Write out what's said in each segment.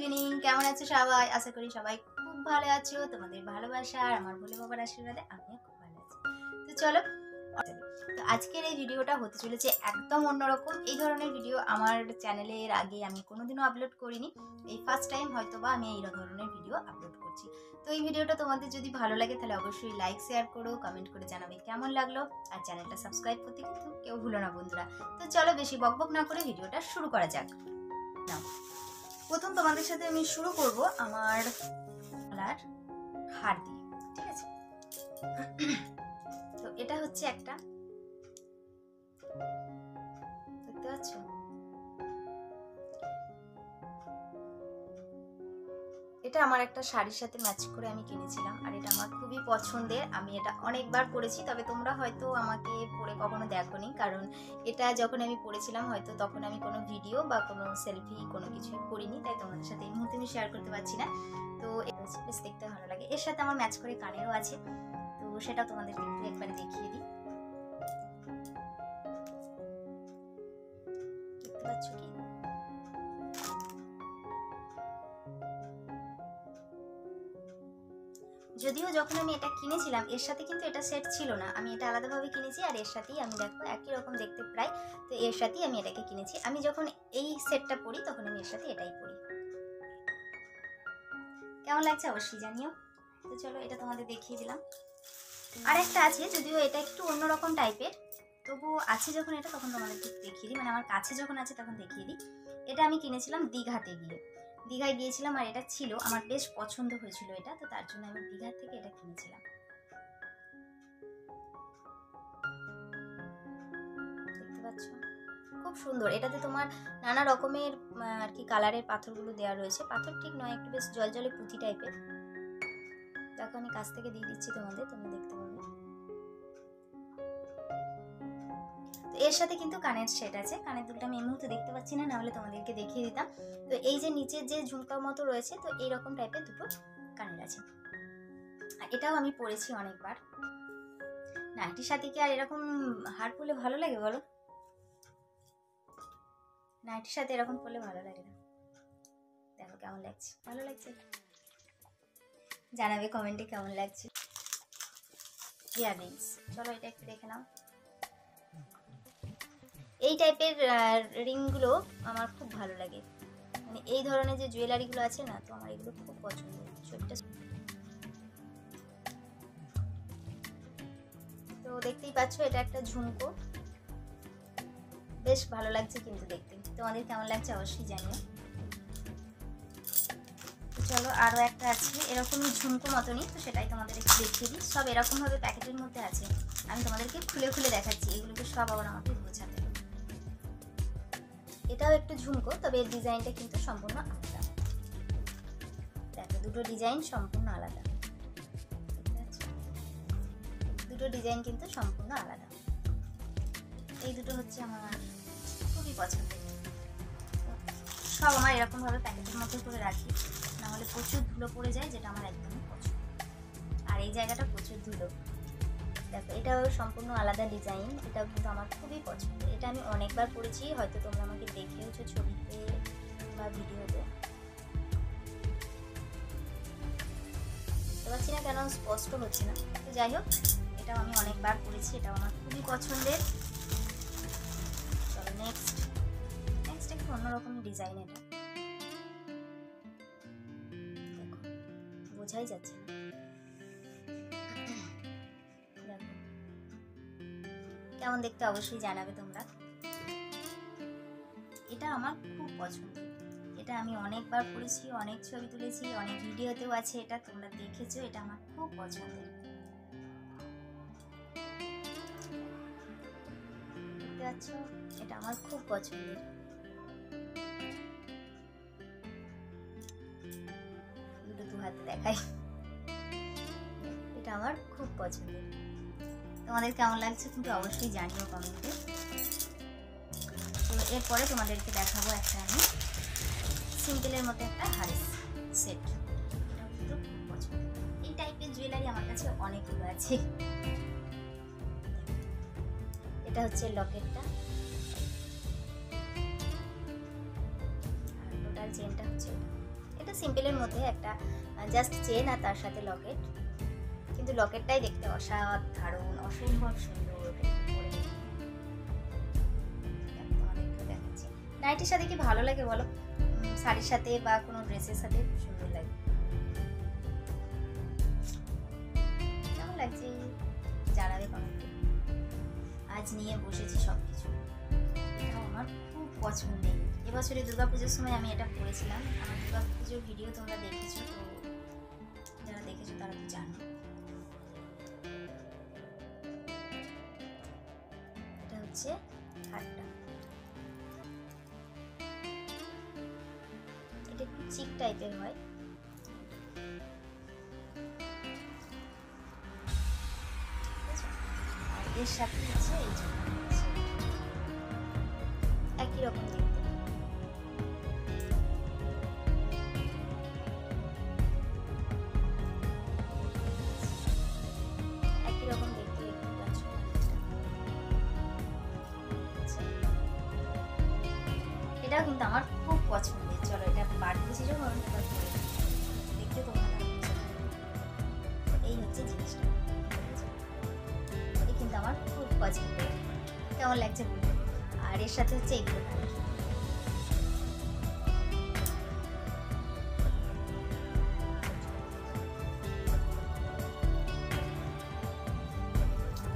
Evening, কেমন আছো সবাই? আশা করি সবাই খুব ভালো আছো। তোমাদের ভালোবাসা আর আমার ভোলে বাবার আশীর্বাদে আমিও খুব ভালো আছি। তো চলো, তো আজকের এই ভিডিওটা হতে চলেছে একদম অন্যরকম। এই ধরনের ভিডিও আমার চ্যানেলের আগে আমি কোনোদিনও আপলোড করিনি। এই ফার্স্ট টাইম হয়তো বা আমি এই ধরনের ভিডিও আপলোড করছি। তো এই ভিডিওটা তোমাদের যদি ভালো লাগে তাহলে অবশ্যই লাইক শেয়ার করো, কমেন্ট করে জানাবে কেমন লাগলো, আর চ্যানেলটা সাবস্ক্রাইব করতে কিন্তু কেউ ভুলো না বন্ধুরা। তো চলো বেশি বকবক না করে ভিডিওটা শুরু করা যাক। নাও, প্রথম তোমাদের সাথে আমি শুরু করব আমার গলার হার দিয়ে, ঠিক আছে? তো এটা হচ্ছে একটা, দেখতে পাচ্ছ? এটা আমার একটা শাড়ির সাথে ম্যাচ করে আমি কিনেছিলাম, আর এটা আমার খুবই পছন্দের। আমি এটা অনেকবার পরেছি, তবে তোমরা হয়তো আমাকে পরে কখনো দেখোনি, কারণ এটা যখন আমি পরেছিলাম হয়তো তখন আমি কোনো ভিডিও বা কোনো সেলফি কোনো কিছুই করিনি, তাই তোমাদের সাথে এই মুহূর্তে আমি শেয়ার করতে পারছি না। তো এটা হচ্ছে, বেশ দেখতে ভালো লাগে। এর সাথে আমার ম্যাচ করে কানেরও আছে, তো সেটা তোমাদেরকে একটু একবারে দেখিয়ে দিই। দেখতে পাচ্ছ কি? যদিও যখন আমি এটা কিনেছিলাম এর সাথে কিন্তু এটা সেট ছিল না, আমি এটা আলাদাভাবে কিনেছি, আর এর সাথেই আমি দেখো একই রকম দেখতে প্রায়, তো এর সাথেই আমি এটাকে কিনেছি। আমি যখন এই সেটটা পরি তখন আমি এর সাথে এটাই পরি। কেমন লাগছে অবশ্যই জানিও। তো চলো, এটা তোমাদের দেখিয়ে দিলাম। আর একটা আছে, যদিও এটা একটু অন্যরকম টাইপের, তবু আছে যখন এটা তখন তোমাদেরকে দেখিয়ে দিই, মানে আমার কাছে যখন আছে তখন দেখিয়ে দিই। এটা আমি কিনেছিলাম দীঘাতে গিয়ে, দীঘায় গিয়েছিলাম, আর এটা ছিল আমার বেশ পছন্দ হয়েছিল এটা, তো তার জন্য আমি দীঘা থেকে এটা কিনেছিলাম। দেখতে পাচ্ছ? খুব সুন্দর। এটাতে তোমার নানা রকমের আর কি কালারের পাথরগুলো দেওয়া রয়েছে। পাথর ঠিক নয়, একটু বেশ জলজলে পুঁতি টাইপের। দেখো আমি কাছ থেকে দিয়ে দিচ্ছি তোমাদের, তোমরা দেখতে পাবে। এর সাথে কিন্তু কানের সেট আছে। কানের দুলটা আমি এই মুহূর্তে দেখতে পাচ্ছি না, নাহলে তোমাদেরকে দেখিয়ে দিতাম। তো এই যে নিচের যে ঝুমকার মতো রয়েছে, তো এইরকম টাইপের দুটো কানের আছে। আর এটাও আমি পরেছি অনেকবার। নাইটির সাথে কি আর এরকম হার পরলে ভালো লাগে বলো? নাইটির সাথে এরকম পরলে ভালো লাগে না। দেখো কেমন লাগছে, ভালো লাগছে? জানাবে কমেন্টে কেমন লাগছে। ইয়াররিংস, চলো এটা একটু দেখে নাও। এই টাইপের রিংগুলো আমার খুব ভালো লাগে, মানে এই ধরনের যে জুয়েলারিগুলো আছে না, তো আমার এগুলো খুব পছন্দ। তো দেখতেই পাচ্ছ এটা একটা ঝুমকো, বেশ ভালো লাগছে কিন্তু দেখতে। তোমাদের কেমন লাগছে অবশ্যই জানিও। তো চলো, আরও একটা আছে এরকমই ঝুমকো মতনই, তো সেটাই তোমাদের একটু দেখিয়ে দিই। সব এরকমভাবে প্যাকেটের মধ্যে আছে, আমি তোমাদেরকে খুলে খুলে দেখাচ্ছি। এগুলোকে সব আবার আমাকে বোঝাতে হবে। এটাও একটু ঝুমকো, তবে এর ডিজাইনটা কিন্তু সম্পূর্ণ আলাদা। দেখো দুটো ডিজাইন সম্পূর্ণ আলাদা, দুটো ডিজাইন কিন্তু সম্পূর্ণ আলাদা। এই দুটো হচ্ছে আমার খুবই পছন্দের। সব আমার এরকমভাবে প্যাকেটের মধ্যে করে রাখি, নাহলে প্রচুর ধুলো পড়ে যায়, যেটা আমার একদমই পছন্দ। আর এই জায়গাটা প্রচুর ধুলো। দেখো এটাও সম্পূর্ণ আলাদা ডিজাইন, এটাও কিন্তু আমার খুবই পছন্দ। এটা আমি অনেকবার পরেছি, হয়তো তোমরা আমাকে দেখেওছো ছবিতে বা ভিডিওতে। বুঝতে পারছি না কেন স্পষ্ট হচ্ছে না, তো যাই হোক, এটাও আমি অনেকবার পরেছি, এটাও আমার খুবই পছন্দের। চলো নেক্সট একটু অন্যরকম ডিজাইন। এটা দেখো বোঝাই যাচ্ছে না, দেখো কেমন দেখতে অবশ্যই জানাবে তোমরা। এটা আমার খুব পছন্দের, এটা আমি অনেকবার পরেছি, অনেক ছবি তুলেছি, অনেক ভিডিওতেও আছে, এটা তোমরা দেখেছো। এটা আমার খুব পছন্দের, দেখতে পাচ্ছ? এটা আমার খুব পছন্দের। দুটো দু হাতে দেখাই, এটা আমার খুব পছন্দের। তোমাদের কেমন লাগছে কিন্তু অবশ্যই জানিও কমেন্টে। তো এরপরে তোমাদেরকে দেখাবো একটা আমি সিম্পলের মতো একটা হারের সেট। এটাও কিন্তু খুব পছন্দ। এই টাইপের জুয়েলারি আমার কাছে অনেকগুলো আছে। এটা হচ্ছে লকেটটা, আর টোটাল চেনটা হচ্ছে এটা। সিম্পলের মধ্যে একটা জাস্ট চেন আর তার সাথে লকেট, কিন্তু লকেটটাই দেখতে অসাধারণ, অসম্ভব সুন্দর। দেখাচ্ছি নাইটির সাথে কি ভালো লাগে বলো, শাড়ির সাথে বা কোনো ড্রেসের সাথে সুন্দর লাগে। কেমন লাগছে জানাবে কমেন্টে। আজ নিয়ে বসেছি সবকিছু, এটাও আমার খুব পছন্দের। এবছরে দুর্গাপুজোর সময় আমি এটা পরেছিলাম। আমার দুর্গাপুজোর ভিডিও তোমরা দেখেছো, তো যারা দেখেছো তারা তো জানো। এটা হচ্ছে হারটা, এটা একটু চিক টাইপের হয়। আর এর সাথে হচ্ছে এই যে একই রকম দেখতে, একই রকম দেখতে দেখতে পাচ্ছ। এটাও কিন্তু আমার খুব পছন্দের। চলো এটা বার করেছি যখন দেখতে তোমরা, এই হচ্ছে জিনিসটা, এটা কিন্তু আমার খুব পছন্দের। কেমন লাগছে? আর এর সাথে হচ্ছে এগুলো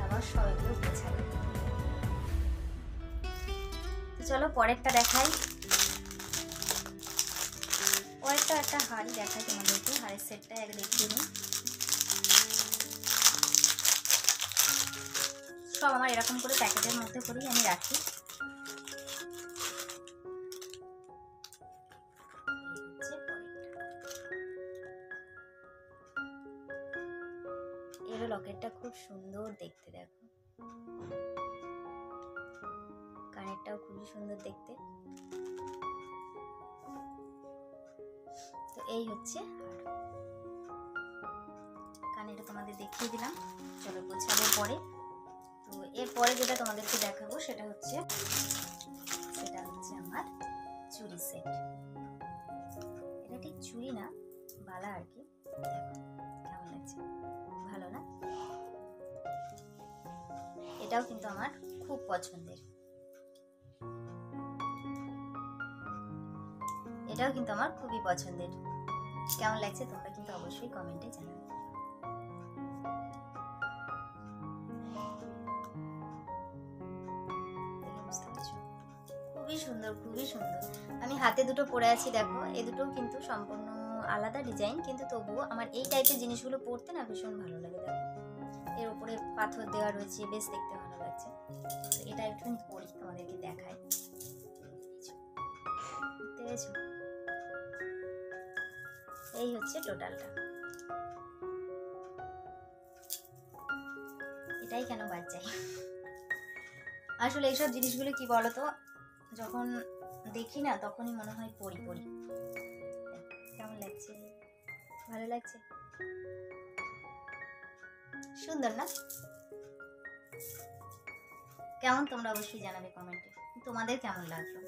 আবার সব এগুলো গোছানো। তো চলো পরেরটা দেখাই। পরেরটা একটা হাড়ি দেখাই তোমাদেরকে, হাড়ির সেটটা আগে দেখিয়ে নিই। সব আমার এরকম করে প্যাকেটের মধ্যে করেই আমি রাখি। এর লকেটটা খুব সুন্দর দেখতে, দেখো কানেরটাও খুবই সুন্দর দেখতে। তো এই হচ্ছে কানেরটা তোমাদের দেখিয়ে দিলাম। চলো গোছাবো পরে। তো এরপরে যেটা তোমাদেরকে দেখাবো সেটা হচ্ছে আমার চুড়ি সেট। এটা ঠিক চুড়ি না, বালা আর কি। দেখো কেমন লাগছে, ভালো না? এটাও কিন্তু আমার খুব পছন্দের। এটাও কিন্তু আমার খুবই পছন্দের। কেমন লাগছে তোমরা কিন্তু অবশ্যই কমেন্টে জানাবে। খুবই সুন্দর, খুবই সুন্দর। আমি হাতে দুটো পরে আছি, দেখো এই দুটো কিন্তু সম্পূর্ণ আলাদা ডিজাইন, কিন্তু তবুও আমার এই টাইপের জিনিসগুলো পরতে না ভীষণ ভালো লাগে। দেখো এর উপরে পাথর দেওয়া রয়েছে, বেশ দেখতে ভালো লাগছে। এটা একটুখানি পরি, তোমাদেরকে দেখাই। এই হচ্ছে টোটালটা। এটাই কেন বাদ যায় আসলে এইসব জিনিসগুলো কি বলতো, যখন দেখি না তখনই মনে হয় পরি পরি। কেমন লাগছে? ভালো লাগছে? সুন্দর না? কেমন তোমরা অবশ্যই জানাবে কমেন্টে তোমাদের কেমন লাগলো।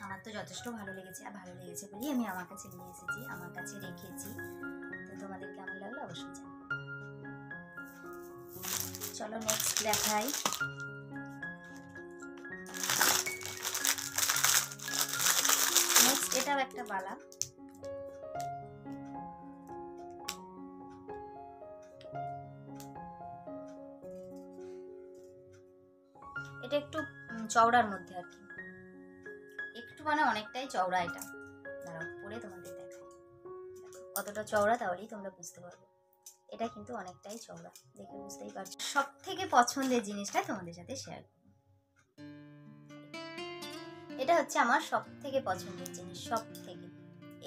আমার তো যথেষ্ট ভালো লেগেছে, আর ভালো লেগেছে বলেই আমি আমার কাছে নিয়ে এসেছি, আমার কাছে রেখেছি। তো তোমাদের কেমন লাগলো অবশ্যই জানাবে। চলো নেক্সট দেখাই। নেক্সট এটাও একটা বালা। এটা একটু চওড়ার মধ্যে আর কি, একটু মানে অনেকটাই চওড়া। এটা দাঁড়াও পরে তোমাদের দেখাই, কতটা চওড়া তাহলেই তোমরা বুঝতে পারবে। এটা কিন্তু অনেকটাই চওড়া, দেখে বুঝতেই পারছো। সব থেকে পছন্দের জিনিসটা তোমাদের সাথে শেয়ার করব। এটা হচ্ছে আমার সব থেকে পছন্দের জিনিস, সব থেকে।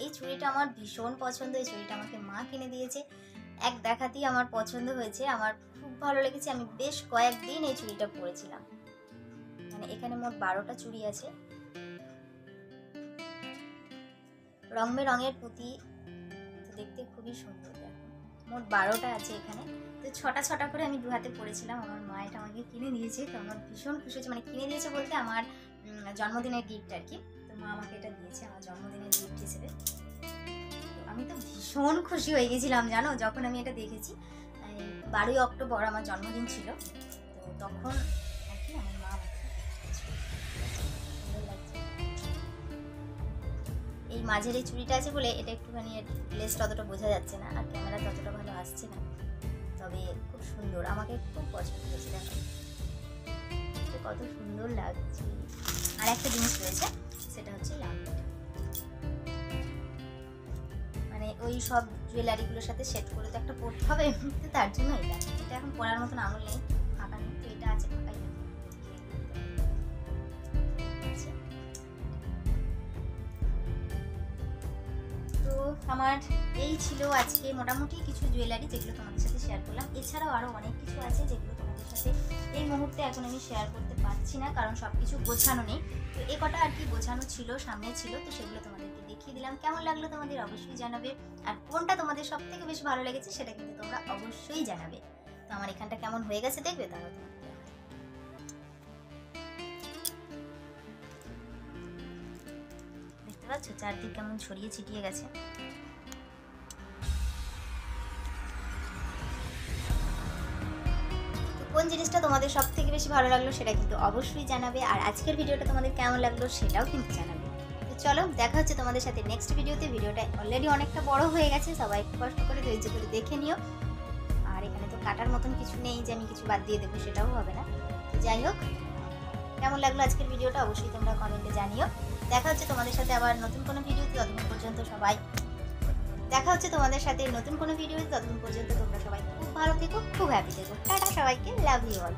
এই চুড়িটা আমার ভীষণ পছন্দ। এই চুড়িটা আমাকে মা কিনে দিয়েছে, এক দেখাতেই আমার পছন্দ হয়েছে, আমার খুব ভালো লেগেছে। আমি বেশ কয়েকদিন এই চুড়িটা পরেছিলাম। মানে এখানে মোট 12টা চুড়ি আছে, রং বেরঙের পুঁতি, দেখতে খুবই সুন্দর। দেখো মোট 12টা আছে এখানে। তো 6টা করে আমি দু হাতে পরেছিলাম। আমার মা এটা আমাকে কিনে দিয়েছে, তো আমার ভীষণ খুশি হয়েছে। মানে কিনে দিয়েছে বলতে আমার জন্মদিনের গিফট আর কি। তো মা আমাকে এটা দিয়েছে আমার জন্মদিনের গিফট হিসেবে। আমি তো ভীষণ খুশি হয়ে গেছিলাম জানো, যখন আমি এটা দেখেছি। 12ই অক্টোবর আমার জন্মদিন ছিল, তো তখন আর কি আমার মা এই মাঝের এই চুড়িটা আছে বলে এটা একটুখানি লেসটা অতটা বোঝা যাচ্ছে না, আর ক্যামেরা ততটা ভালো আসছে না, তবে খুব সুন্দর, আমাকে খুব পছন্দ হয়েছে। দেখো কত সুন্দর লাগছে। আর একটা জিনিস রয়েছে, সেটা হচ্ছে এই আংটিটা, মানে ওই সব জুয়েলারিগুলোর সাথে সেট করে তো একটা পরতে হবে, তো তার জন্য এটা এখন পরার মতন আঙুল নেই, ফাঁকা নেই, তো এটা আছে ফাঁকাই। তো আমার এই ছিল আজকে মোটামুটি কিছু জুয়েলারি যেগুলো তোমাদের সাথে শেয়ার করলাম। এছাড়াও আরও অনেক কিছু আছে যেগুলো তোমাদের সাথে এই মুহূর্তে এখন আমি শেয়ার করতে পারছি না, কারণ সব কিছু গোছানো নেই। তো এ কটা আর কি গোছানো ছিল, সামনে ছিল, তো সেগুলো তোমাদেরকে দেখিয়ে দিলাম। কেমন লাগলো তোমাদের অবশ্যই জানাবে, আর কোনটা তোমাদের সব থেকে বেশি ভালো লেগেছে সেটা কিন্তু তোমরা অবশ্যই জানাবে। তো আমার এখানটা কেমন হয়ে গেছে দেখবে, তাহলে দেখতে পাচ্ছ চারদিক কেমন ছড়িয়ে ছিটিয়ে গেছে। কোন জিনিসটা তোমাদের সব থেকে বেশি ভালো লাগলো সেটা কিন্তু অবশ্যই জানাবে, আর আজকের ভিডিওটা তোমাদের কেমন লাগলো সেটাও কিন্তু জানাবে। তো চলো দেখা হচ্ছে তোমাদের সাথে নেক্সট ভিডিওতে। ভিডিওটা অলরেডি অনেকটা বড় হয়ে গেছে, সবাই একটু কষ্ট করে ধৈর্য করে দেখে নিও। আর এখানে তো কাটার মতন কিছু নেই যে আমি কিছু বাদ দিয়ে দেবো, সেটাও হবে না। তো যাই হোক, কেমন লাগলো আজকের ভিডিওটা অবশ্যই তোমরা কমেন্টে জানিও। দেখা হচ্ছে তোমাদের সাথে আবার নতুন কোনো ভিডিওতে, ততক্ষণ পর্যন্ত সবাই দেখা হচ্ছে তোমাদের সাথে নতুন কোনো ভিডিওতে, ততক্ষণ পর্যন্ত তোমরা সবাই খুব ভালো থেকো, খুব হ্যাপি থেকো। টাটা সবাইকে, লাভ ইউ অল।